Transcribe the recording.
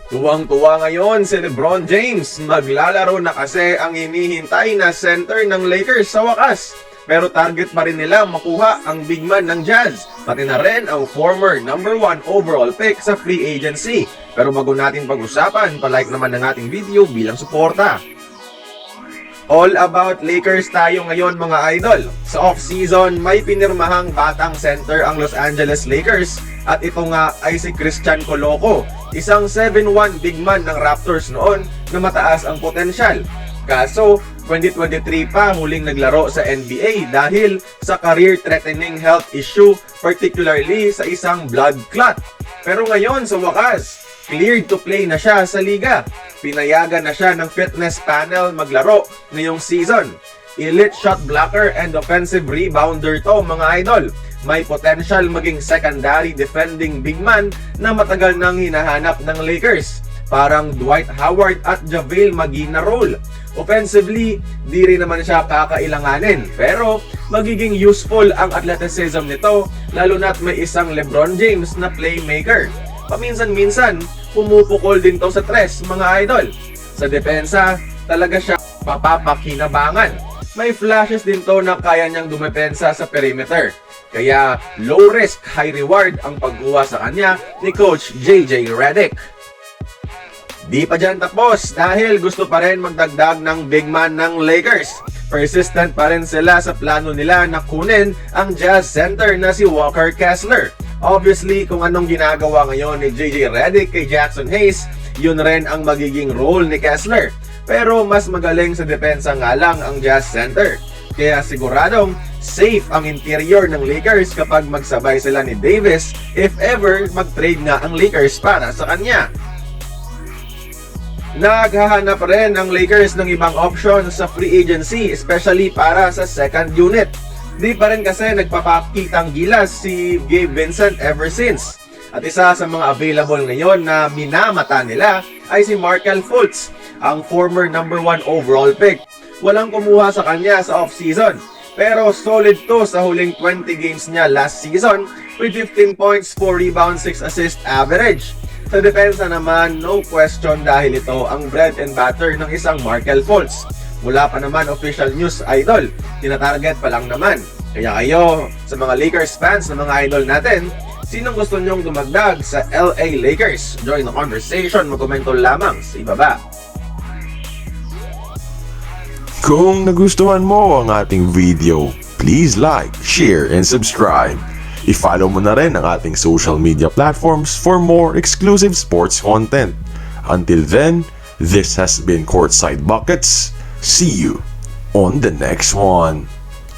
Tuwang-tuwa ngayon si LeBron James. Maglalaro na kasi ang hinihintay na center ng Lakers sa wakas. Pero target pa rin nila makuha ang big man ng Jazz, pati na rin ang former number 1 overall pick sa free agency. Pero bago natin pag-usapan, palike naman ng ating video bilang suporta. All about Lakers tayo ngayon mga idol. Sa off-season, may pinirmahang batang center ang Los Angeles Lakers at ito nga ay si Christian Coloco, isang 7'1" big man ng Raptors noon na mataas ang potensyal. Kaso, 2023 pa huling naglaro sa NBA dahil sa career-threatening health issue, particularly sa isang blood clot. Pero ngayon sa wakas, cleared to play na siya sa liga. Pinayagan na siya ng fitness panel maglaro ngayong season. Elite shot blocker and offensive rebounder to mga idol. May potential maging secondary defending big man na matagal nang hinahanap ng Lakers. Parang Dwight Howard at JaVale McGee na role. Offensively, di rin naman siya kakailanganin. Pero magiging useful ang athleticism nito lalo na't may isang LeBron James na playmaker. Paminsan-minsan, pumupukol din to sa tres mga idol. Sa depensa, talaga siya papapakinabangan. May flashes din to na kaya niyang dumepensa sa perimeter. Kaya low risk, high reward ang pagkuha sa kanya ni Coach JJ Redick. Di pa dyan tapos dahil gusto pa rin magdagdag ng big man ng Lakers. Persistent pa rin sila sa plano nila na kunin ang Jazz center na si Walker Kessler. Obviously, kung anong ginagawa ngayon ni JJ Redick kay Jackson Hayes, yun rin ang magiging role ni Kessler. Pero mas magaling sa depensa nga lang ang Jazz center. Kaya siguradong safe ang interior ng Lakers kapag magsabay sila ni Davis if ever mag-trade nga ang Lakers para sa kanya. Naghahanap rin ang Lakers ng ibang option sa free agency, especially para sa second unit. Di pa rin kasi nagpapakitang gilas si Gabe Vincent ever since. At isa sa mga available ngayon na minamata nila ay si Markelle Fultz, ang former number 1 overall pick. Walang kumuha sa kanya sa off-season, pero solid to sa huling 20 games niya last season with 15 points, 4 rebounds, 6 assist average. Sa depensa naman, no question dahil ito ang bread and butter ng isang Markelle Fultz. Wala pa naman official news idol, tinatarget pa lang naman. Kaya kayo, sa mga Lakers fans na mga idol natin, sinong gusto nyong dumagdag sa LA Lakers? Join the conversation, magkomento lamang sa ibaba. Kung nagustuhan mo ang ating video, please like, share, and subscribe. I-follow mo na rin ang ating social media platforms for more exclusive sports content. Until then, this has been Courtside Buckets. See you on the next one.